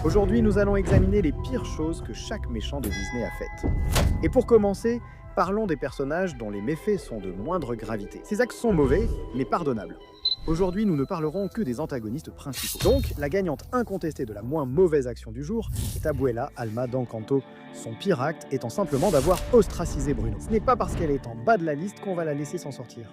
Aujourd'hui, nous allons examiner les pires choses que chaque méchant de Disney a faites. Et pour commencer, parlons des personnages dont les méfaits sont de moindre gravité. Ces actes sont mauvais, mais pardonnables. Aujourd'hui, nous ne parlerons que des antagonistes principaux. Donc, la gagnante incontestée de la moins mauvaise action du jour est Abuela Alma d'Encanto, son pire acte étant simplement d'avoir ostracisé Bruno. Ce n'est pas parce qu'elle est en bas de la liste qu'on va la laisser s'en sortir.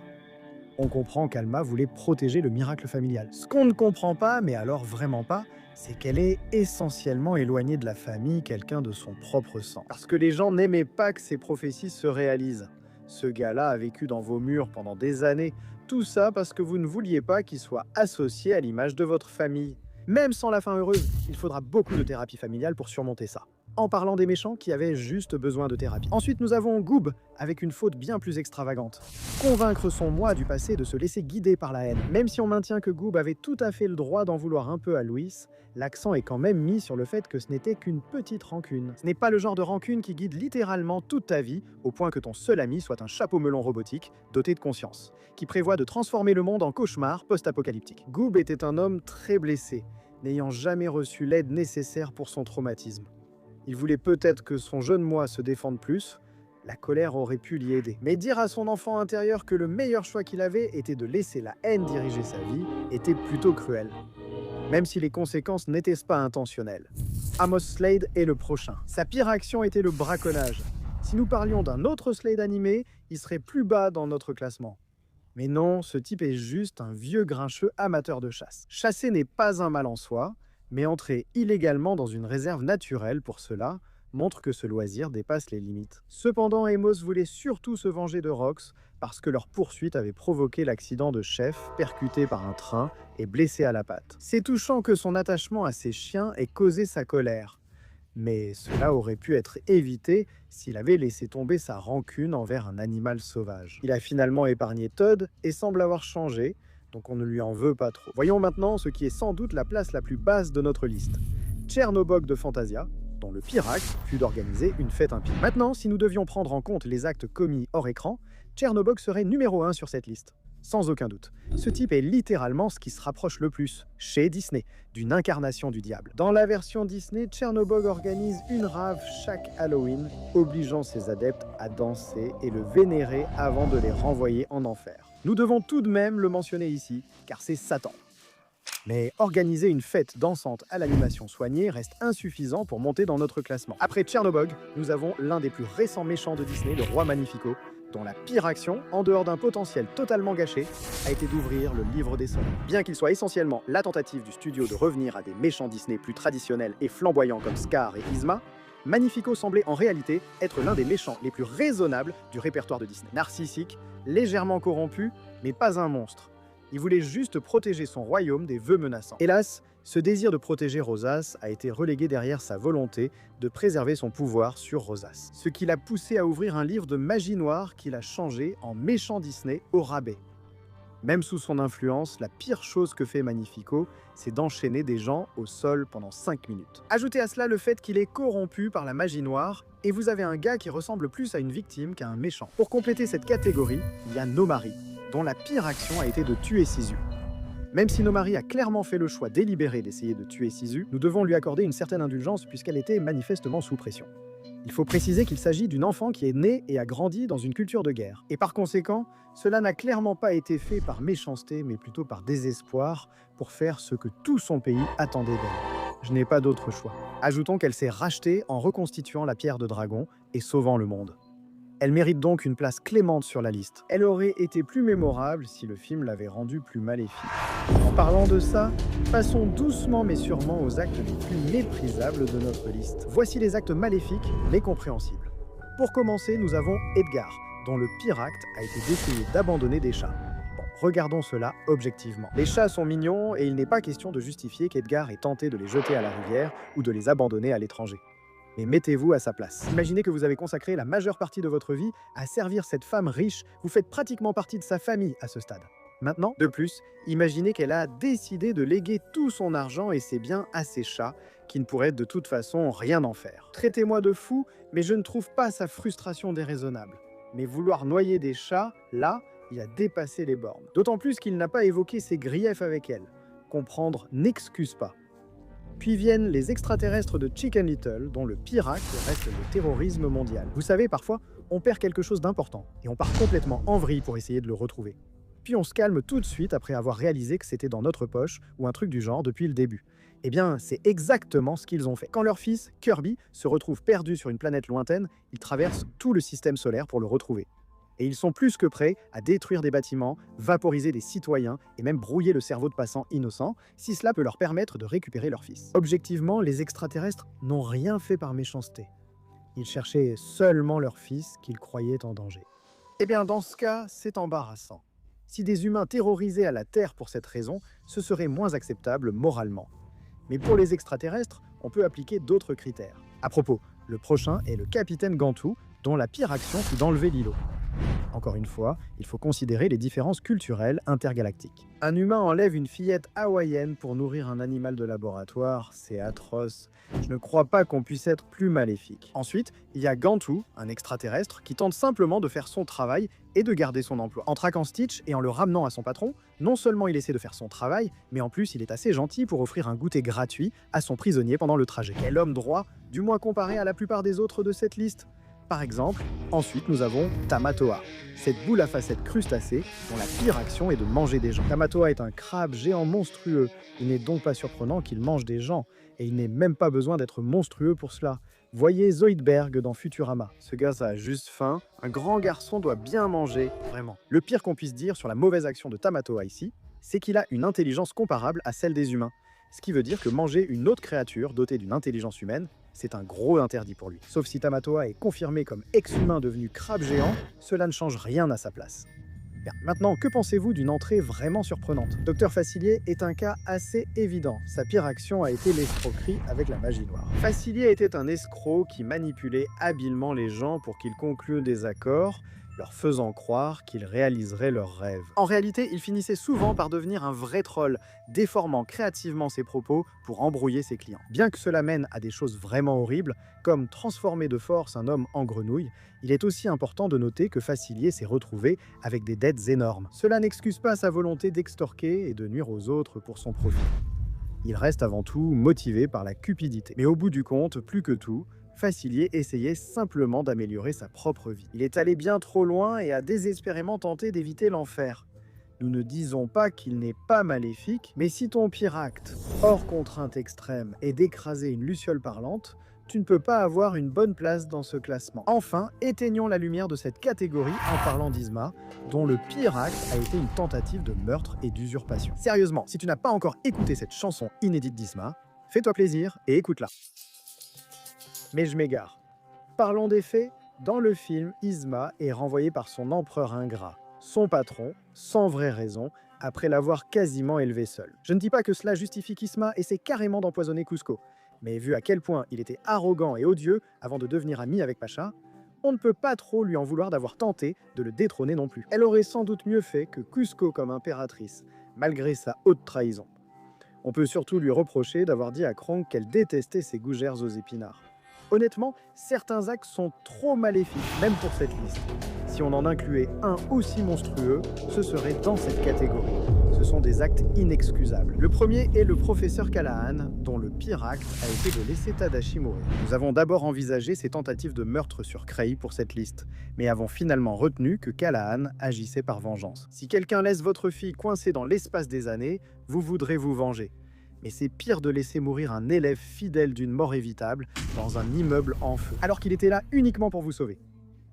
On comprend qu'Alma voulait protéger le miracle familial. Ce qu'on ne comprend pas, mais alors vraiment pas, c'est qu'elle est essentiellement éloignée de la famille, quelqu'un de son propre sang. Parce que les gens n'aimaient pas que ces prophéties se réalisent. Ce gars-là a vécu dans vos murs pendant des années. Tout ça parce que vous ne vouliez pas qu'il soit associé à l'image de votre famille. Même sans la fin heureuse, il faudra beaucoup de thérapie familiale pour surmonter ça. En parlant des méchants qui avaient juste besoin de thérapie. Ensuite, nous avons Goob, avec une faute bien plus extravagante. Convaincre son moi du passé de se laisser guider par la haine. Même si on maintient que Goob avait tout à fait le droit d'en vouloir un peu à Louis, l'accent est quand même mis sur le fait que ce n'était qu'une petite rancune. Ce n'est pas le genre de rancune qui guide littéralement toute ta vie, au point que ton seul ami soit un chapeau melon robotique, doté de conscience, qui prévoit de transformer le monde en cauchemar post-apocalyptique. Goob était un homme très blessé, n'ayant jamais reçu l'aide nécessaire pour son traumatisme. Il voulait peut-être que son jeune moi se défende plus, la colère aurait pu l'y aider. Mais dire à son enfant intérieur que le meilleur choix qu'il avait était de laisser la haine diriger sa vie était plutôt cruel. Même si les conséquences n'étaient pas intentionnelles. Amos Slade est le prochain. Sa pire action était le braconnage. Si nous parlions d'un autre Slade animé, il serait plus bas dans notre classement. Mais non, ce type est juste un vieux grincheux amateur de chasse. Chasser n'est pas un mal en soi, mais entrer illégalement dans une réserve naturelle pour cela montre que ce loisir dépasse les limites. Cependant, Amos voulait surtout se venger de Rox parce que leur poursuite avait provoqué l'accident de Chef, percuté par un train et blessé à la patte. C'est touchant que son attachement à ses chiens ait causé sa colère. Mais cela aurait pu être évité s'il avait laissé tomber sa rancune envers un animal sauvage. Il a finalement épargné Todd et semble avoir changé, donc on ne lui en veut pas trop. Voyons maintenant ce qui est sans doute la place la plus basse de notre liste. Tchernobog de Fantasia, dont le pire acte fut d'organiser une fête impie. Maintenant, si nous devions prendre en compte les actes commis hors écran, Tchernobog serait numéro 1 sur cette liste. Sans aucun doute. Ce type est littéralement ce qui se rapproche le plus, chez Disney, d'une incarnation du diable. Dans la version Disney, Tchernobog organise une rave chaque Halloween, obligeant ses adeptes à danser et le vénérer avant de les renvoyer en enfer. Nous devons tout de même le mentionner ici, car c'est Satan. Mais organiser une fête dansante à l'animation soignée reste insuffisant pour monter dans notre classement. Après Tchernobog, nous avons l'un des plus récents méchants de Disney, le Roi Magnifico, dont la pire action, en dehors d'un potentiel totalement gâché, a été d'ouvrir le livre des sorts. Bien qu'il soit essentiellement la tentative du studio de revenir à des méchants Disney plus traditionnels et flamboyants comme Scar et Yzma, Magnifico semblait en réalité être l'un des méchants les plus raisonnables du répertoire de Disney. Narcissique, légèrement corrompu, mais pas un monstre. Il voulait juste protéger son royaume des vœux menaçants. Hélas, ce désir de protéger Rosas a été relégué derrière sa volonté de préserver son pouvoir sur Rosas. Ce qui l'a poussé à ouvrir un livre de magie noire qu'il a changé en méchant Disney au rabais. Même sous son influence, la pire chose que fait Magnifico, c'est d'enchaîner des gens au sol pendant 5 minutes. Ajoutez à cela le fait qu'il est corrompu par la magie noire, et vous avez un gars qui ressemble plus à une victime qu'à un méchant. Pour compléter cette catégorie, il y a Nomari, dont la pire action a été de tuer Sisu. Même si Nomari a clairement fait le choix délibéré d'essayer de tuer Sisu, nous devons lui accorder une certaine indulgence puisqu'elle était manifestement sous pression. Il faut préciser qu'il s'agit d'une enfant qui est née et a grandi dans une culture de guerre. Et par conséquent, cela n'a clairement pas été fait par méchanceté, mais plutôt par désespoir, pour faire ce que tout son pays attendait d'elle. Je n'ai pas d'autre choix. Ajoutons qu'elle s'est rachetée en reconstituant la pierre de dragon et sauvant le monde. Elle mérite donc une place clémente sur la liste. Elle aurait été plus mémorable si le film l'avait rendue plus maléfique. En parlant de ça, passons doucement mais sûrement aux actes les plus méprisables de notre liste. Voici les actes maléfiques mais compréhensibles. Pour commencer, nous avons Edgar, dont le pire acte a été d'essayer d'abandonner des chats. Bon, regardons cela objectivement. Les chats sont mignons et il n'est pas question de justifier qu'Edgar ait tenté de les jeter à la rivière ou de les abandonner à l'étranger. Mais mettez-vous à sa place. Imaginez que vous avez consacré la majeure partie de votre vie à servir cette femme riche, vous faites pratiquement partie de sa famille à ce stade. Maintenant, de plus, imaginez qu'elle a décidé de léguer tout son argent et ses biens à ses chats, qui ne pourraient de toute façon rien en faire. Traitez-moi de fou, mais je ne trouve pas sa frustration déraisonnable. Mais vouloir noyer des chats, là, il a dépassé les bornes. D'autant plus qu'il n'a pas évoqué ses griefs avec elle. Comprendre n'excuse pas. Puis viennent les extraterrestres de Chicken Little, dont le pire acte reste le terrorisme mondial. Vous savez, parfois, on perd quelque chose d'important et on part complètement en vrille pour essayer de le retrouver. Puis on se calme tout de suite après avoir réalisé que c'était dans notre poche ou un truc du genre depuis le début. Eh bien, c'est exactement ce qu'ils ont fait. Quand leur fils, Kirby, se retrouve perdu sur une planète lointaine, ils traversent tout le système solaire pour le retrouver. Et ils sont plus que prêts à détruire des bâtiments, vaporiser des citoyens et même brouiller le cerveau de passants innocents, si cela peut leur permettre de récupérer leur fils. Objectivement, les extraterrestres n'ont rien fait par méchanceté. Ils cherchaient seulement leur fils qu'ils croyaient en danger. Eh bien, dans ce cas, c'est embarrassant. Si des humains terrorisaient à la Terre pour cette raison, ce serait moins acceptable moralement. Mais pour les extraterrestres, on peut appliquer d'autres critères. À propos, le prochain est le capitaine Gantu, dont la pire action fut d'enlever l'îlot. Encore une fois, il faut considérer les différences culturelles intergalactiques. Un humain enlève une fillette hawaïenne pour nourrir un animal de laboratoire, c'est atroce. Je ne crois pas qu'on puisse être plus maléfique. Ensuite, il y a Gantu, un extraterrestre, qui tente simplement de faire son travail et de garder son emploi. En traquant Stitch et en le ramenant à son patron, non seulement il essaie de faire son travail, mais en plus il est assez gentil pour offrir un goûter gratuit à son prisonnier pendant le trajet. Quel homme droit, du moins comparé à la plupart des autres de cette liste. Par exemple, ensuite nous avons Tamatoa, cette boule à facettes crustacée dont la pire action est de manger des gens. Tamatoa est un crabe géant monstrueux, il n'est donc pas surprenant qu'il mange des gens, et il n'est même pas besoin d'être monstrueux pour cela. Voyez Zoidberg dans Futurama. Ce gars, ça a juste faim, un grand garçon doit bien manger, vraiment. Le pire qu'on puisse dire sur la mauvaise action de Tamatoa ici, c'est qu'il a une intelligence comparable à celle des humains. Ce qui veut dire que manger une autre créature dotée d'une intelligence humaine, c'est un gros interdit pour lui. Sauf si Tamatoa est confirmé comme ex-humain devenu crabe géant, cela ne change rien à sa place. Bien, maintenant, que pensez-vous d'une entrée vraiment surprenante? Dr Facilier est un cas assez évident. Sa pire action a été l'escroquerie avec la magie noire. Facilier était un escroc qui manipulait habilement les gens pour qu'ils concluent des accords, leur faisant croire qu'ils réaliseraient leurs rêves. En réalité, il finissait souvent par devenir un vrai troll, déformant créativement ses propos pour embrouiller ses clients. Bien que cela mène à des choses vraiment horribles, comme transformer de force un homme en grenouille, il est aussi important de noter que Facilier s'est retrouvé avec des dettes énormes. Cela n'excuse pas sa volonté d'extorquer et de nuire aux autres pour son profit. Il reste avant tout motivé par la cupidité. Mais au bout du compte, plus que tout, Facilier essayait simplement d'améliorer sa propre vie. Il est allé bien trop loin et a désespérément tenté d'éviter l'enfer. Nous ne disons pas qu'il n'est pas maléfique, mais si ton pire acte, hors contrainte extrême, est d'écraser une luciole parlante, tu ne peux pas avoir une bonne place dans ce classement. Enfin, éteignons la lumière de cette catégorie en parlant d'Yzma, dont le pire acte a été une tentative de meurtre et d'usurpation. Sérieusement, si tu n'as pas encore écouté cette chanson inédite d'Yzma, fais-toi plaisir et écoute-la. Mais je m'égare. Parlons des faits. Dans le film, Yzma est renvoyée par son empereur ingrat, son patron, sans vraie raison, après l'avoir quasiment élevé seul. Je ne dis pas que cela justifie qu'Yzma essaie carrément d'empoisonner Kuzco, mais vu à quel point il était arrogant et odieux avant de devenir ami avec Pacha, on ne peut pas trop lui en vouloir d'avoir tenté de le détrôner non plus. Elle aurait sans doute mieux fait que Kuzco comme impératrice, malgré sa haute trahison. On peut surtout lui reprocher d'avoir dit à Kronk qu'elle détestait ses gougères aux épinards. Honnêtement, certains actes sont trop maléfiques, même pour cette liste. Si on en incluait un aussi monstrueux, ce serait dans cette catégorie. Ce sont des actes inexcusables. Le premier est le professeur Callahan, dont le pire acte a été de laisser Tadashi mourir. Nous avons d'abord envisagé ses tentatives de meurtre sur Krei pour cette liste, mais avons finalement retenu que Callahan agissait par vengeance. Si quelqu'un laisse votre fille coincée dans l'espace des années, vous voudrez vous venger. Mais c'est pire de laisser mourir un élève fidèle d'une mort évitable dans un immeuble en feu, alors qu'il était là uniquement pour vous sauver.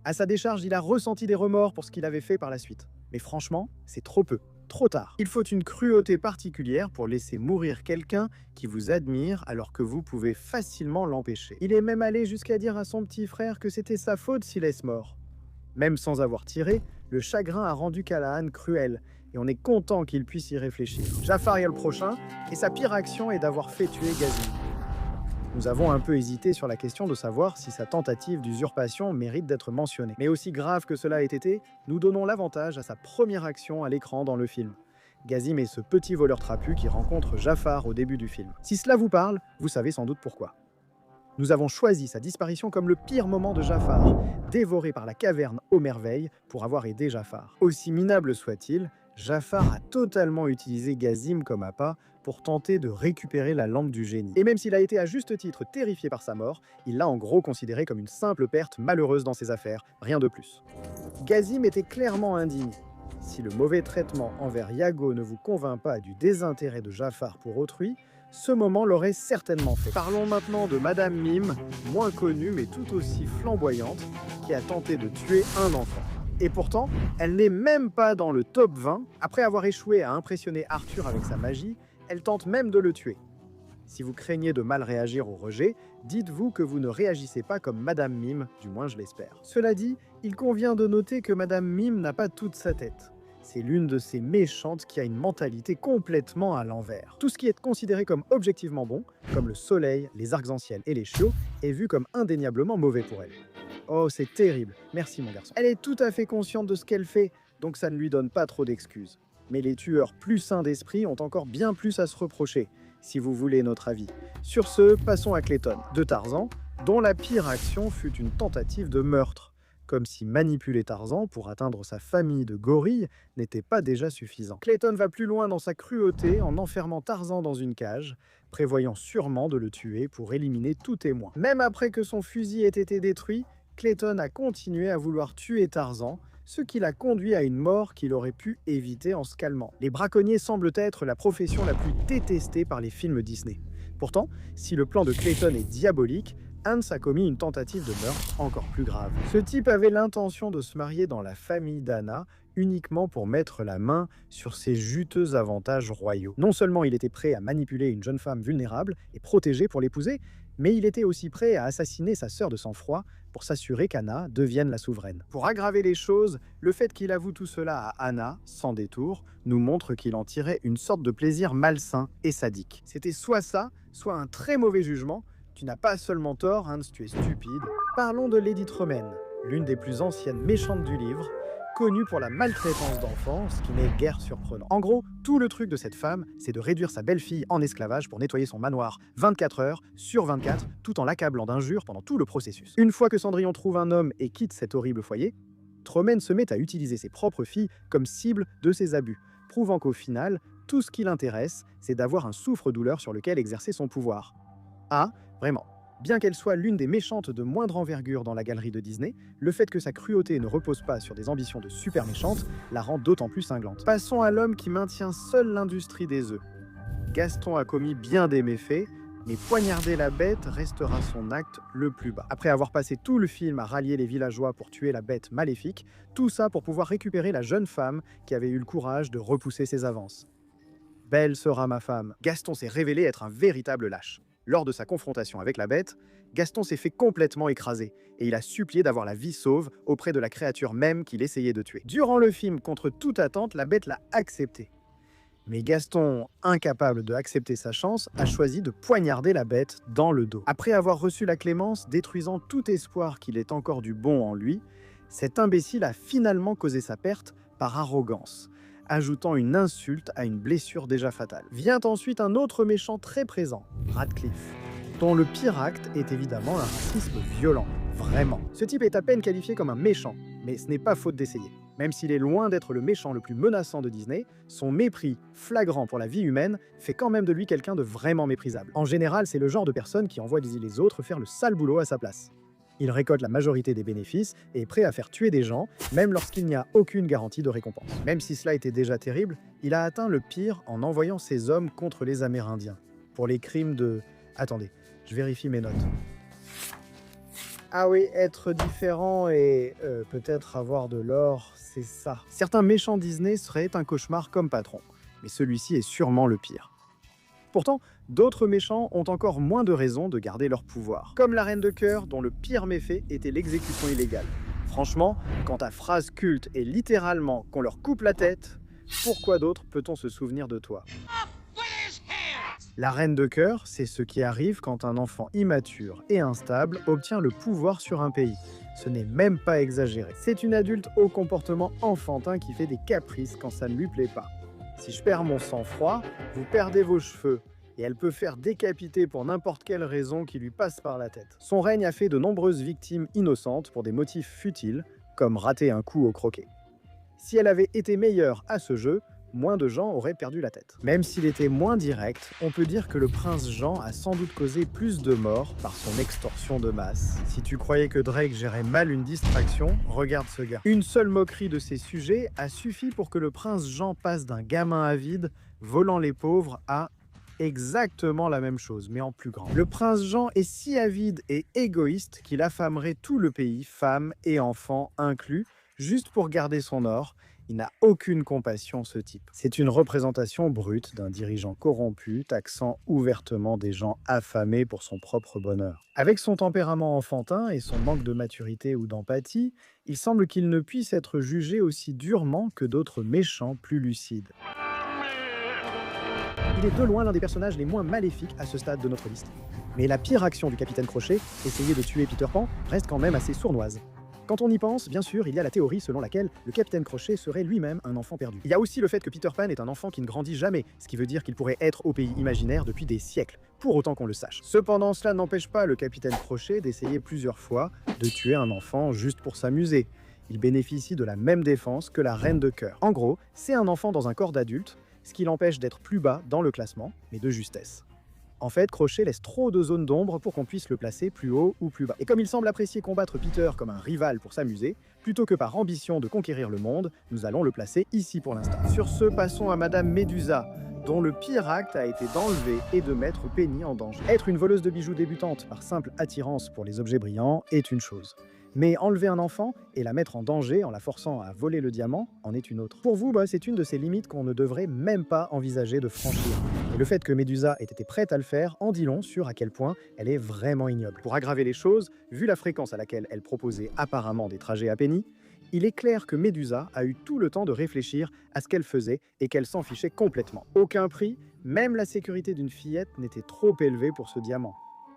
À sa décharge, il a ressenti des remords pour ce qu'il avait fait par la suite. Mais franchement, c'est trop peu, trop tard. Il faut une cruauté particulière pour laisser mourir quelqu'un qui vous admire alors que vous pouvez facilement l'empêcher. Il est même allé jusqu'à dire à son petit frère que c'était sa faute s'il est mort. Même sans avoir tiré, le chagrin a rendu Callahan cruel, et on est content qu'il puisse y réfléchir. Jafar est le prochain, et sa pire action est d'avoir fait tuer Gazim. Nous avons un peu hésité sur la question de savoir si sa tentative d'usurpation mérite d'être mentionnée. Mais aussi grave que cela ait été, nous donnons l'avantage à sa première action à l'écran dans le film. Gazim est ce petit voleur trapu qui rencontre Jafar au début du film. Si cela vous parle, vous savez sans doute pourquoi. Nous avons choisi sa disparition comme le pire moment de Jafar, dévoré par la caverne aux merveilles pour avoir aidé Jafar. Aussi minable soit-il, Jafar a totalement utilisé Gazim comme appât pour tenter de récupérer la lampe du génie. Et même s'il a été à juste titre terrifié par sa mort, il l'a en gros considéré comme une simple perte malheureuse dans ses affaires, rien de plus. Gazim était clairement indigne. Si le mauvais traitement envers Iago ne vous convainc pas du désintérêt de Jafar pour autrui, ce moment l'aurait certainement fait. Parlons maintenant de Madame Mime, moins connue mais tout aussi flamboyante, qui a tenté de tuer un enfant. Et pourtant, elle n'est même pas dans le top 20. Après avoir échoué à impressionner Arthur avec sa magie, elle tente même de le tuer. Si vous craignez de mal réagir au rejet, dites-vous que vous ne réagissez pas comme Madame Mime, du moins je l'espère. Cela dit, il convient de noter que Madame Mime n'a pas toute sa tête. C'est l'une de ces méchantes qui a une mentalité complètement à l'envers. Tout ce qui est considéré comme objectivement bon, comme le soleil, les arcs-en-ciel et les chiots, est vu comme indéniablement mauvais pour elle. Oh, c'est terrible. Merci mon garçon. Elle est tout à fait consciente de ce qu'elle fait, donc ça ne lui donne pas trop d'excuses. Mais les tueurs plus sains d'esprit ont encore bien plus à se reprocher, si vous voulez notre avis. Sur ce, passons à Clayton, de Tarzan, dont la pire action fut une tentative de meurtre. Comme si manipuler Tarzan pour atteindre sa famille de gorilles n'était pas déjà suffisant. Clayton va plus loin dans sa cruauté en enfermant Tarzan dans une cage, prévoyant sûrement de le tuer pour éliminer tout témoin. Même après que son fusil ait été détruit, Clayton a continué à vouloir tuer Tarzan, ce qui l'a conduit à une mort qu'il aurait pu éviter en se calmant. Les braconniers semblent être la profession la plus détestée par les films Disney. Pourtant, si le plan de Clayton est diabolique, Hans a commis une tentative de meurtre encore plus grave. Ce type avait l'intention de se marier dans la famille d'Anna uniquement pour mettre la main sur ses juteux avantages royaux. Non seulement il était prêt à manipuler une jeune femme vulnérable et protégée pour l'épouser, mais il était aussi prêt à assassiner sa sœur de sang-froid pour s'assurer qu'Anna devienne la souveraine. Pour aggraver les choses, le fait qu'il avoue tout cela à Anna, sans détour, nous montre qu'il en tirait une sorte de plaisir malsain et sadique. C'était soit ça, soit un très mauvais jugement. Tu n'as pas seulement tort, Hans, tu es stupide. Parlons de Lady Tremaine, l'une des plus anciennes méchantes du livre, connue pour la maltraitance d'enfants, ce qui n'est guère surprenant. En gros, tout le truc de cette femme, c'est de réduire sa belle-fille en esclavage pour nettoyer son manoir 24 heures sur 24, tout en l'accablant d'injures pendant tout le processus. Une fois que Cendrillon trouve un homme et quitte cet horrible foyer, Tremaine se met à utiliser ses propres filles comme cible de ses abus, prouvant qu'au final, tout ce qui l'intéresse, c'est d'avoir un souffre-douleur sur lequel exercer son pouvoir. Ah, vraiment. Bien qu'elle soit l'une des méchantes de moindre envergure dans la galerie de Disney, le fait que sa cruauté ne repose pas sur des ambitions de super méchante la rend d'autant plus cinglante. Passons à l'homme qui maintient seul l'industrie des œufs. Gaston a commis bien des méfaits, mais poignarder la bête restera son acte le plus bas. Après avoir passé tout le film à rallier les villageois pour tuer la bête maléfique, tout ça pour pouvoir récupérer la jeune femme qui avait eu le courage de repousser ses avances. Belle sera ma femme. Gaston s'est révélé être un véritable lâche. Lors de sa confrontation avec la bête, Gaston s'est fait complètement écraser et il a supplié d'avoir la vie sauve auprès de la créature même qu'il essayait de tuer. Durant le film, contre toute attente, la bête l'a accepté. Mais Gaston, incapable de accepter sa chance, a choisi de poignarder la bête dans le dos. Après avoir reçu la clémence, détruisant tout espoir qu'il ait encore du bon en lui, cet imbécile a finalement causé sa perte par arrogance, ajoutant une insulte à une blessure déjà fatale. Vient ensuite un autre méchant très présent, Radcliffe, dont le pire acte est évidemment un racisme violent, vraiment. Ce type est à peine qualifié comme un méchant, mais ce n'est pas faute d'essayer. Même s'il est loin d'être le méchant le plus menaçant de Disney, son mépris flagrant pour la vie humaine fait quand même de lui quelqu'un de vraiment méprisable. En général, c'est le genre de personne qui envoie les autres faire le sale boulot à sa place. Il récolte la majorité des bénéfices et est prêt à faire tuer des gens, même lorsqu'il n'y a aucune garantie de récompense. Même si cela était déjà terrible, il a atteint le pire en envoyant ses hommes contre les Amérindiens, pour les crimes de... Attendez, je vérifie mes notes. Ah oui, être différent et peut-être avoir de l'or, c'est ça. Certains méchants Disney seraient un cauchemar comme patron, mais celui-ci est sûrement le pire. Pourtant, d'autres méchants ont encore moins de raisons de garder leur pouvoir. Comme la Reine de Cœur, dont le pire méfait était l'exécution illégale. Franchement, quand ta phrase culte est littéralement qu'on leur coupe la tête, pourquoi d'autre peut-on se souvenir de toi ? La Reine de Cœur, c'est ce qui arrive quand un enfant immature et instable obtient le pouvoir sur un pays. Ce n'est même pas exagéré. C'est une adulte au comportement enfantin qui fait des caprices quand ça ne lui plaît pas. Si je perds mon sang-froid, vous perdez vos cheveux. Et elle peut faire décapiter pour n'importe quelle raison qui lui passe par la tête. Son règne a fait de nombreuses victimes innocentes pour des motifs futiles, comme rater un coup au croquet. Si elle avait été meilleure à ce jeu, moins de gens auraient perdu la tête. Même s'il était moins direct, on peut dire que le prince Jean a sans doute causé plus de morts par son extorsion de masse. Si tu croyais que Drake gérait mal une distraction, regarde ce gars. Une seule moquerie de ses sujets a suffi pour que le prince Jean passe d'un gamin avide, volant les pauvres, à exactement la même chose, mais en plus grand. Le prince Jean est si avide et égoïste qu'il affamerait tout le pays, femmes et enfants inclus, juste pour garder son or. Il n'a aucune compassion, ce type. C'est une représentation brute d'un dirigeant corrompu, taxant ouvertement des gens affamés pour son propre bonheur. Avec son tempérament enfantin et son manque de maturité ou d'empathie, il semble qu'il ne puisse être jugé aussi durement que d'autres méchants plus lucides. Il est de loin l'un des personnages les moins maléfiques à ce stade de notre liste. Mais la pire action du capitaine Crochet, essayer de tuer Peter Pan, reste quand même assez sournoise. Quand on y pense, bien sûr, il y a la théorie selon laquelle le capitaine Crochet serait lui-même un enfant perdu. Il y a aussi le fait que Peter Pan est un enfant qui ne grandit jamais, ce qui veut dire qu'il pourrait être au pays imaginaire depuis des siècles, pour autant qu'on le sache. Cependant, cela n'empêche pas le capitaine Crochet d'essayer plusieurs fois de tuer un enfant juste pour s'amuser. Il bénéficie de la même défense que la reine de cœur. En gros, c'est un enfant dans un corps d'adulte, ce qui l'empêche d'être plus bas dans le classement, mais de justesse. En fait, Crochet laisse trop de zones d'ombre pour qu'on puisse le placer plus haut ou plus bas. Et comme il semble apprécier combattre Peter comme un rival pour s'amuser, plutôt que par ambition de conquérir le monde, nous allons le placer ici pour l'instant. Sur ce, passons à Madame Médusa, dont le pire acte a été d'enlever et de mettre Penny en danger. Être une voleuse de bijoux débutante par simple attirance pour les objets brillants est une chose. Mais enlever un enfant et la mettre en danger en la forçant à voler le diamant en est une autre. Pour vous, c'est une de ces limites qu'on ne devrait même pas envisager de franchir. Et le fait que Médusa ait été prête à le faire en dit long sur à quel point elle est vraiment ignoble. Pour aggraver les choses, vu la fréquence à laquelle elle proposait apparemment des trajets à Penny, il est clair que Médusa a eu tout le temps de réfléchir à ce qu'elle faisait et qu'elle s'en fichait complètement. Aucun prix, même la sécurité d'une fillette n'était trop élevée pour ce diamant.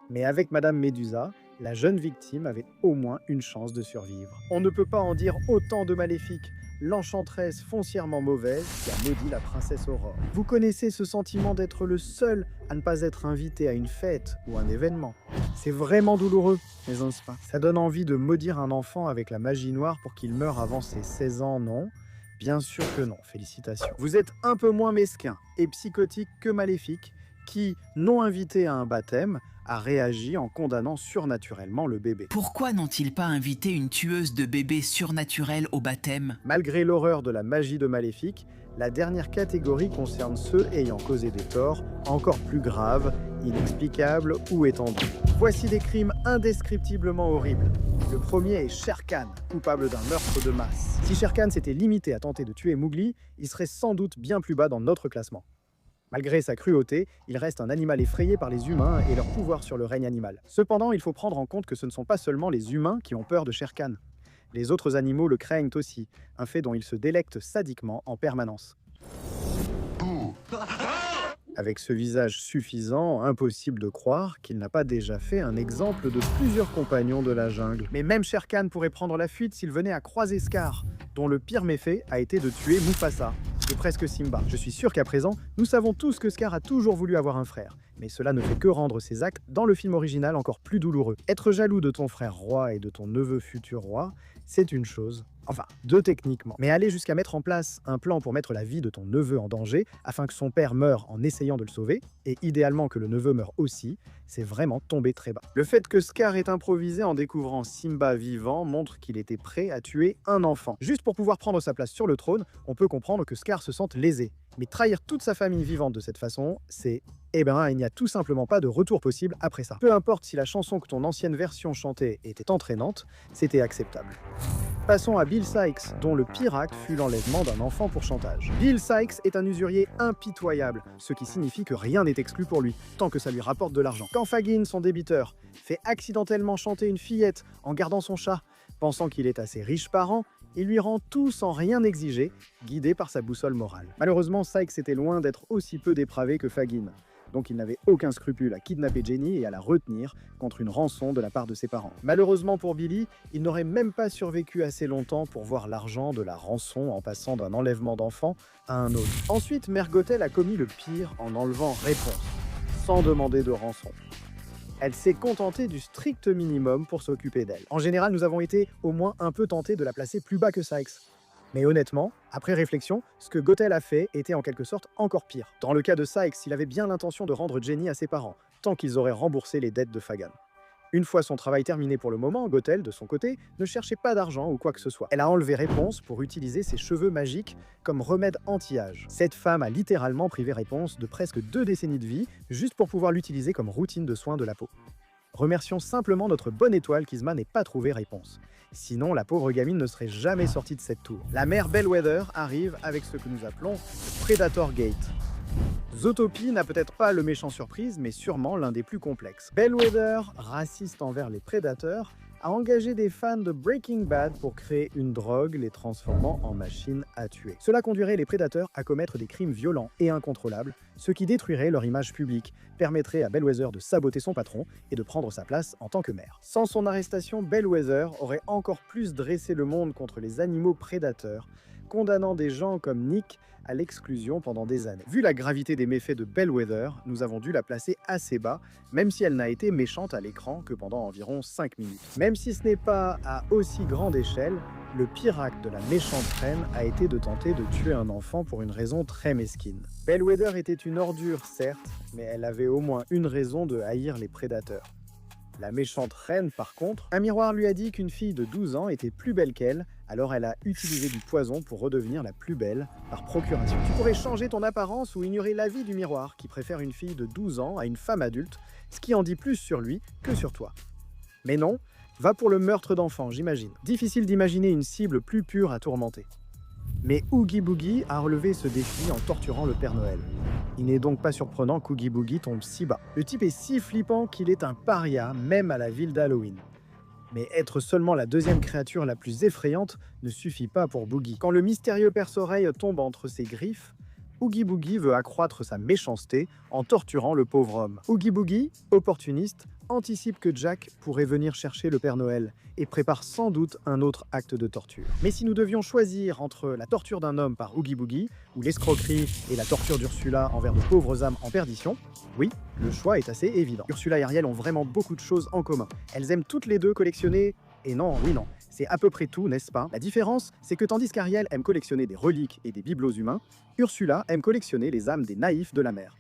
Mais avec Madame Médusa, la jeune victime avait au moins une chance de survivre. On ne peut pas en dire autant de maléfiques. L'enchanteresse foncièrement mauvaise qui a maudit la princesse Aurore. Vous connaissez ce sentiment d'être le seul à ne pas être invité à une fête ou un événement. C'est vraiment douloureux, n'est-ce pas? Ça donne envie de maudire un enfant avec la magie noire pour qu'il meure avant ses 16 ans, non? Bien sûr que non, félicitations. Vous êtes un peu moins mesquin et psychotique que maléfique, qui, non invité à un baptême, a réagi en condamnant surnaturellement le bébé. Pourquoi n'ont-ils pas invité une tueuse de bébés surnaturelle au baptême? Malgré l'horreur de la magie de Maléfique, la dernière catégorie concerne ceux ayant causé des torts encore plus graves, inexplicables ou étendus. Voici des crimes indescriptiblement horribles. Le premier est Shere Khan, coupable d'un meurtre de masse. Si Shere Khan s'était limité à tenter de tuer Mowgli, il serait sans doute bien plus bas dans notre classement. Malgré sa cruauté, il reste un animal effrayé par les humains et leur pouvoir sur le règne animal. Cependant, il faut prendre en compte que ce ne sont pas seulement les humains qui ont peur de Shere Khan. Les autres animaux le craignent aussi, un fait dont il se délecte sadiquement en permanence. Avec ce visage suffisant, impossible de croire qu'il n'a pas déjà fait un exemple de plusieurs compagnons de la jungle. Mais même Shere Khan pourrait prendre la fuite s'il venait à croiser Scar, dont le pire méfait a été de tuer Mufasa, et presque Simba. Je suis sûr qu'à présent, nous savons tous que Scar a toujours voulu avoir un frère, mais cela ne fait que rendre ses actes dans le film original encore plus douloureux. Être jaloux de ton frère roi et de ton neveu futur roi, c'est une chose. Enfin, deux techniquement. Mais aller jusqu'à mettre en place un plan pour mettre la vie de ton neveu en danger, afin que son père meure en essayant de le sauver, et idéalement que le neveu meure aussi, c'est vraiment tomber très bas. Le fait que Scar ait improvisé en découvrant Simba vivant montre qu'il était prêt à tuer un enfant. Juste pour pouvoir prendre sa place sur le trône, on peut comprendre que Scar se sente lésé. Mais trahir toute sa famille vivante de cette façon, c'est... il n'y a tout simplement pas de retour possible après ça. Peu importe si la chanson que ton ancienne version chantait était entraînante, c'était acceptable. Passons à Bill Sikes, dont le pire acte fut l'enlèvement d'un enfant pour chantage. Bill Sikes est un usurier impitoyable, ce qui signifie que rien n'est exclu pour lui, tant que ça lui rapporte de l'argent. Quand Fagin, son débiteur, fait accidentellement chanter une fillette en gardant son chat, pensant qu'il est assez riche par an, il lui rend tout sans rien exiger, guidé par sa boussole morale. Malheureusement, Sikes était loin d'être aussi peu dépravé que Fagin. Donc il n'avait aucun scrupule à kidnapper Jenny et à la retenir contre une rançon de la part de ses parents. Malheureusement pour Billy, il n'aurait même pas survécu assez longtemps pour voir l'argent de la rançon en passant d'un enlèvement d'enfant à un autre. Ensuite, Mère Gothel a commis le pire en enlevant Réponse, sans demander de rançon. Elle s'est contentée du strict minimum pour s'occuper d'elle. En général, nous avons été au moins un peu tentés de la placer plus bas que Sikes. Mais honnêtement, après réflexion, ce que Gothel a fait était en quelque sorte encore pire. Dans le cas de Sykes, il avait bien l'intention de rendre Jenny à ses parents, tant qu'ils auraient remboursé les dettes de Fagan. Une fois son travail terminé pour le moment, Gothel, de son côté, ne cherchait pas d'argent ou quoi que ce soit. Elle a enlevé Réponse pour utiliser ses cheveux magiques comme remède anti-âge. Cette femme a littéralement privé Réponse de presque 2 décennies de vie, juste pour pouvoir l'utiliser comme routine de soins de la peau. Remercions simplement notre bonne étoile qu'Yzma n'ait pas trouvé Réponse. Sinon, la pauvre gamine ne serait jamais sortie de cette tour. La mère Bellwether arrive avec ce que nous appelons Predator Gate. Zootopie n'a peut-être pas le méchant surprise, mais sûrement l'un des plus complexes. Bellwether, raciste envers les prédateurs, a engagé des fans de Breaking Bad pour créer une drogue les transformant en machines à tuer. Cela conduirait les prédateurs à commettre des crimes violents et incontrôlables, ce qui détruirait leur image publique, permettrait à Bellwether de saboter son patron et de prendre sa place en tant que mère. Sans son arrestation, Bellwether aurait encore plus dressé le monde contre les animaux prédateurs, condamnant des gens comme Nick à l'exclusion pendant des années. Vu la gravité des méfaits de Bellwether, nous avons dû la placer assez bas, même si elle n'a été méchante à l'écran que pendant environ 5 minutes. Même si ce n'est pas à aussi grande échelle, le pire acte de la méchante reine a été de tenter de tuer un enfant pour une raison très mesquine. Bellwether était une ordure, certes, mais elle avait au moins une raison de haïr les prédateurs. La méchante reine, par contre, un miroir lui a dit qu'une fille de 12 ans était plus belle qu'elle, alors elle a utilisé du poison pour redevenir la plus belle par procuration. Tu pourrais changer ton apparence ou ignorer l'avis du miroir qui préfère une fille de 12 ans à une femme adulte, ce qui en dit plus sur lui que sur toi. Mais non, va pour le meurtre d'enfant, j'imagine. Difficile d'imaginer une cible plus pure à tourmenter. Mais Oogie Boogie a relevé ce défi en torturant le Père Noël. Il n'est donc pas surprenant qu'Oogie Boogie tombe si bas. Le type est si flippant qu'il est un paria, même à la ville d'Halloween. Mais être seulement la deuxième créature la plus effrayante ne suffit pas pour Boogie. Quand le mystérieux perce-oreille tombe entre ses griffes, Oogie Boogie veut accroître sa méchanceté en torturant le pauvre homme. Oogie Boogie, opportuniste, anticipe que Jack pourrait venir chercher le Père Noël et prépare sans doute un autre acte de torture. Mais si nous devions choisir entre la torture d'un homme par Oogie Boogie ou l'escroquerie et la torture d'Ursula envers de pauvres âmes en perdition, oui, le choix est assez évident. Ursula et Ariel ont vraiment beaucoup de choses en commun. Elles aiment toutes les deux collectionner... Et non, oui non, c'est à peu près tout, n'est-ce pas? La différence, c'est que tandis qu'Ariel aime collectionner des reliques et des bibelots humains, Ursula aime collectionner les âmes des naïfs de la mer.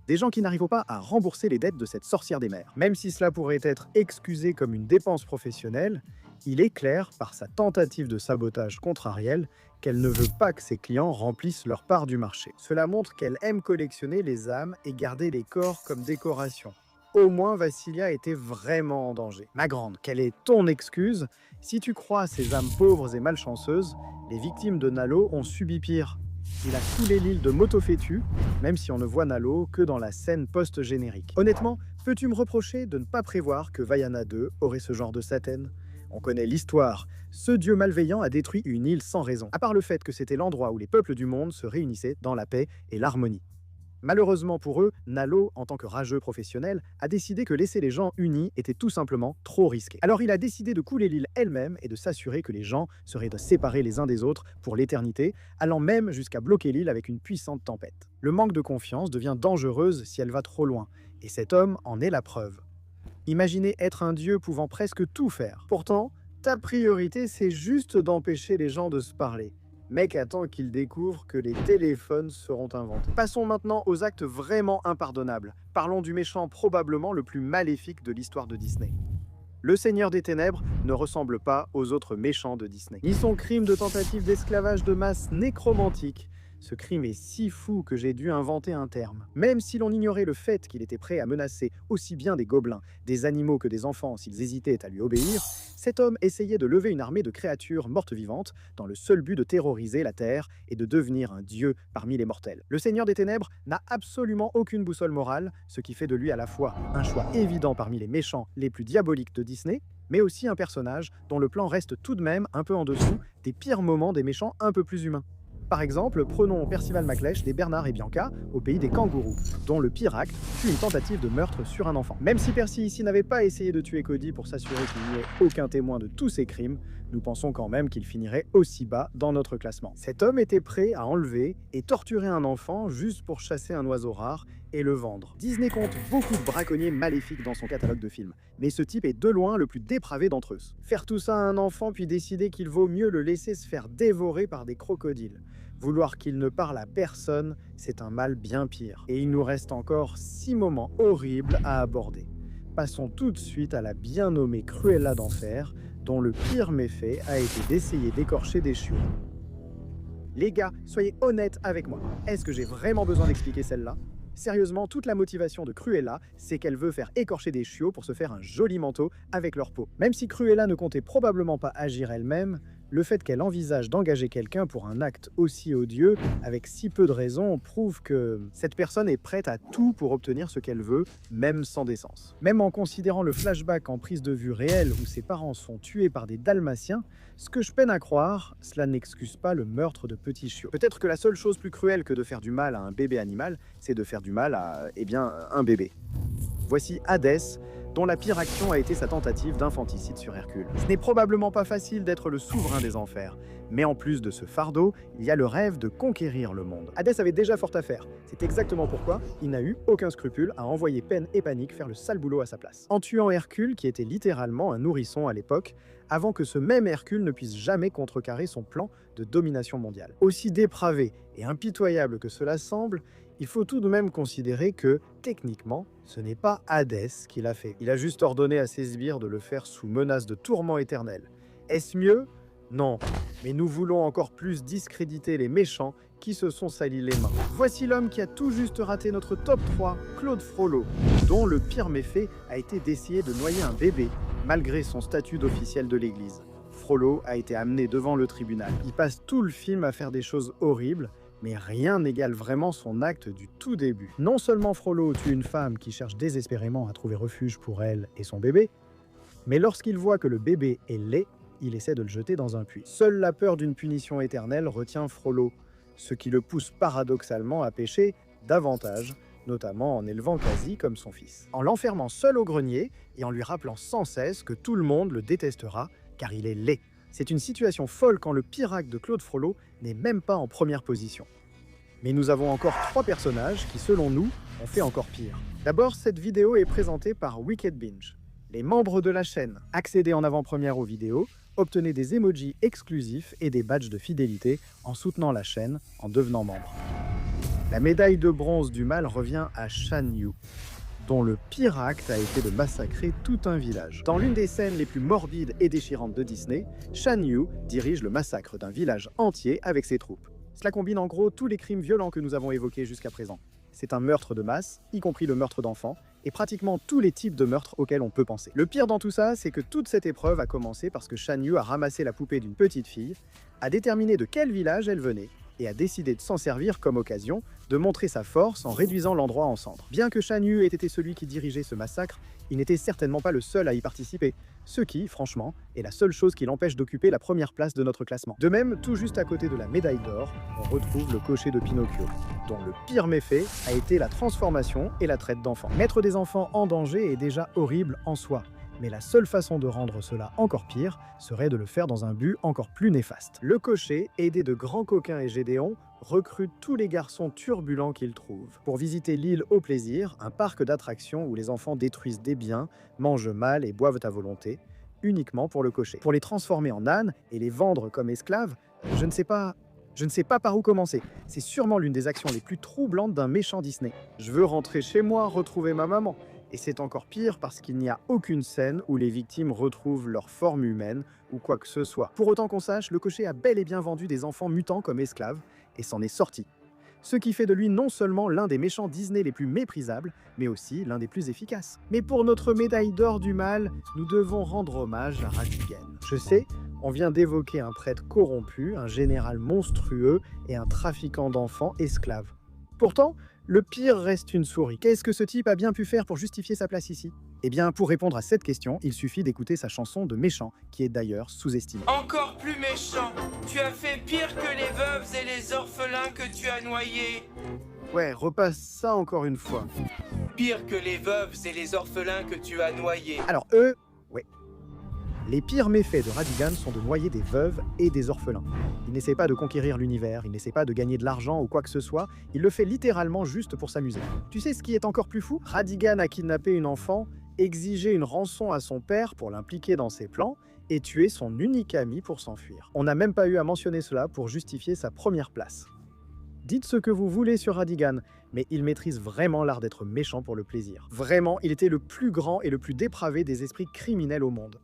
Des gens qui n'arrivent pas à rembourser les dettes de cette sorcière des mers. Même si cela pourrait être excusé comme une dépense professionnelle, il est clair, par sa tentative de sabotage contre Ariel, qu'elle ne veut pas que ses clients remplissent leur part du marché. Cela montre qu'elle aime collectionner les âmes et garder les corps comme décoration. Au moins, Vassilia était vraiment en danger. Ma grande, quelle est ton excuse? Si tu crois à ces âmes pauvres et malchanceuses, les victimes de Nalo ont subi pire. Il a coulé l'île de Motofetu, même si on ne voit Nalo que dans la scène post-générique. Honnêtement, peux-tu me reprocher de ne pas prévoir que Vaiana 2 aurait ce genre de satène? On connaît l'histoire. Ce dieu malveillant a détruit une île sans raison, à part le fait que c'était l'endroit où les peuples du monde se réunissaient dans la paix et l'harmonie. Malheureusement pour eux, Nalo, en tant que rageux professionnel, a décidé que laisser les gens unis était tout simplement trop risqué. Alors il a décidé de couler l'île elle-même et de s'assurer que les gens seraient séparés les uns des autres pour l'éternité, allant même jusqu'à bloquer l'île avec une puissante tempête. Le manque de confiance devient dangereuse si elle va trop loin, et cet homme en est la preuve. Imaginez être un dieu pouvant presque tout faire. Pourtant, ta priorité c'est juste d'empêcher les gens de se parler. Mec attend qu'il découvre que les téléphones seront inventés. Passons maintenant aux actes vraiment impardonnables. Parlons du méchant probablement le plus maléfique de l'histoire de Disney. Le Seigneur des Ténèbres ne ressemble pas aux autres méchants de Disney. Ni son crime de tentative d'esclavage de masse nécromantique. Ce crime est si fou que j'ai dû inventer un terme. Même si l'on ignorait le fait qu'il était prêt à menacer aussi bien des gobelins, des animaux que des enfants s'ils hésitaient à lui obéir, cet homme essayait de lever une armée de créatures mortes-vivantes dans le seul but de terroriser la Terre et de devenir un dieu parmi les mortels. Le Seigneur des Ténèbres n'a absolument aucune boussole morale, ce qui fait de lui à la fois un choix évident parmi les méchants les plus diaboliques de Disney, mais aussi un personnage dont le plan reste tout de même un peu en dessous des pires moments des méchants un peu plus humains. Par exemple, prenons Percival McLeish des Bernard et Bianca au pays des kangourous, dont le pire acte fut une tentative de meurtre sur un enfant. Même si Percy ici n'avait pas essayé de tuer Cody pour s'assurer qu'il n'y ait aucun témoin de tous ses crimes, nous pensons quand même qu'il finirait aussi bas dans notre classement. Cet homme était prêt à enlever et torturer un enfant juste pour chasser un oiseau rare, et le vendre. Disney compte beaucoup de braconniers maléfiques dans son catalogue de films, mais ce type est de loin le plus dépravé d'entre eux. Faire tout ça à un enfant puis décider qu'il vaut mieux le laisser se faire dévorer par des crocodiles. Vouloir qu'il ne parle à personne, c'est un mal bien pire. Et il nous reste encore 6 moments horribles à aborder. Passons tout de suite à la bien nommée Cruella d'enfer, dont le pire méfait a été d'essayer d'écorcher des chiots. Les gars, soyez honnêtes avec moi. Est-ce que j'ai vraiment besoin d'expliquer celle-là ? Sérieusement, toute la motivation de Cruella, c'est qu'elle veut faire écorcher des chiots pour se faire un joli manteau avec leur peau. Même si Cruella ne comptait probablement pas agir elle-même, le fait qu'elle envisage d'engager quelqu'un pour un acte aussi odieux, avec si peu de raison, prouve que cette personne est prête à tout pour obtenir ce qu'elle veut, même sans décence. Même en considérant le flashback en prise de vue réelle où ses parents sont tués par des dalmatiens, ce que je peine à croire, cela n'excuse pas le meurtre de petits chiots. Peut-être que la seule chose plus cruelle que de faire du mal à un bébé animal, c'est de faire du mal à, un bébé. Voici Hadès, dont la pire action a été sa tentative d'infanticide sur Hercule. Ce n'est probablement pas facile d'être le souverain des enfers, mais en plus de ce fardeau, il y a le rêve de conquérir le monde. Hadès avait déjà fort à faire. C'est exactement pourquoi il n'a eu aucun scrupule à envoyer Peine et Panique faire le sale boulot à sa place. En tuant Hercule, qui était littéralement un nourrisson à l'époque, avant que ce même Hercule ne puisse jamais contrecarrer son plan de domination mondiale. Aussi dépravé et impitoyable que cela semble, il faut tout de même considérer que, techniquement, ce n'est pas Hadès qui l'a fait. Il a juste ordonné à ses sbires de le faire sous menace de tourment éternel. Est-ce mieux ? Non. Mais nous voulons encore plus discréditer les méchants qui se sont salis les mains. Voici l'homme qui a tout juste raté notre top 3, Claude Frollo, dont le pire méfait a été d'essayer de noyer un bébé, malgré son statut d'officiel de l'église. Frollo a été amené devant le tribunal. Il passe tout le film à faire des choses horribles, mais rien n'égale vraiment son acte du tout début. Non seulement Frollo tue une femme qui cherche désespérément à trouver refuge pour elle et son bébé, mais lorsqu'il voit que le bébé est laid, il essaie de le jeter dans un puits. Seule la peur d'une punition éternelle retient Frollo, ce qui le pousse paradoxalement à pécher davantage, notamment en élevant Quasi comme son fils. En l'enfermant seul au grenier et en lui rappelant sans cesse que tout le monde le détestera car il est laid. C'est une situation folle quand le pire acte de Claude Frollo n'est même pas en première position. Mais nous avons encore 3 personnages qui, selon nous, ont fait encore pire. D'abord, cette vidéo est présentée par Wicked Binge. Les membres de la chaîne, accédez en avant-première aux vidéos, obtenez des emojis exclusifs et des badges de fidélité en soutenant la chaîne en devenant membre. La médaille de bronze du mal revient à Shan Yu, dont le pire acte a été de massacrer tout un village. Dans l'une des scènes les plus morbides et déchirantes de Disney, Shan Yu dirige le massacre d'un village entier avec ses troupes. Cela combine en gros tous les crimes violents que nous avons évoqués jusqu'à présent. C'est un meurtre de masse, y compris le meurtre d'enfants, et pratiquement tous les types de meurtres auxquels on peut penser. Le pire dans tout ça, c'est que toute cette épreuve a commencé parce que Shan Yu a ramassé la poupée d'une petite fille, a déterminé de quel village elle venait, et a décidé de s'en servir comme occasion de montrer sa force en réduisant l'endroit en cendres. Bien que Shan Yu ait été celui qui dirigeait ce massacre, il n'était certainement pas le seul à y participer, ce qui, franchement, est la seule chose qui l'empêche d'occuper la première place de notre classement. De même, tout juste à côté de la médaille d'or, on retrouve le cocher de Pinocchio, dont le pire méfait a été la transformation et la traite d'enfants. Mettre des enfants en danger est déjà horrible en soi, mais la seule façon de rendre cela encore pire serait de le faire dans un but encore plus néfaste. Le cocher, aidé de grands coquins et Gédéon, recrute tous les garçons turbulents qu'il trouve pour visiter l'île au plaisir, un parc d'attractions où les enfants détruisent des biens, mangent mal et boivent à volonté, uniquement pour le cocher. Pour les transformer en ânes et les vendre comme esclaves, je ne sais pas par où commencer. C'est sûrement l'une des actions les plus troublantes d'un méchant Disney. Je veux rentrer chez moi, retrouver ma maman. Et c'est encore pire parce qu'il n'y a aucune scène où les victimes retrouvent leur forme humaine ou quoi que ce soit. Pour autant qu'on sache, le cocher a bel et bien vendu des enfants mutants comme esclaves et s'en est sorti. Ce qui fait de lui non seulement l'un des méchants Disney les plus méprisables, mais aussi l'un des plus efficaces. Mais pour notre médaille d'or du mal, nous devons rendre hommage à Rakuten. Je sais, on vient d'évoquer un prêtre corrompu, un général monstrueux et un trafiquant d'enfants esclaves. Pourtant, le pire reste une souris. Qu'est-ce que ce type a bien pu faire pour justifier sa place ici ? Eh bien, pour répondre à cette question, il suffit d'écouter sa chanson de méchant, qui est d'ailleurs sous-estimée. Encore plus méchant, tu as fait pire que les veuves et les orphelins que tu as noyés. Ouais, repasse ça encore une fois. Pire que les veuves et les orphelins que tu as noyés. Alors, ouais. Les pires méfaits de Ratigan sont de noyer des veuves et des orphelins. Il n'essaie pas de conquérir l'univers, il n'essaie pas de gagner de l'argent ou quoi que ce soit, il le fait littéralement juste pour s'amuser. Tu sais ce qui est encore plus fou? Ratigan a kidnappé une enfant, exigé une rançon à son père pour l'impliquer dans ses plans, et tué son unique ami pour s'enfuir. On n'a même pas eu à mentionner cela pour justifier sa première place. Dites ce que vous voulez sur Ratigan, mais il maîtrise vraiment l'art d'être méchant pour le plaisir. Vraiment, il était le plus grand et le plus dépravé des esprits criminels au monde.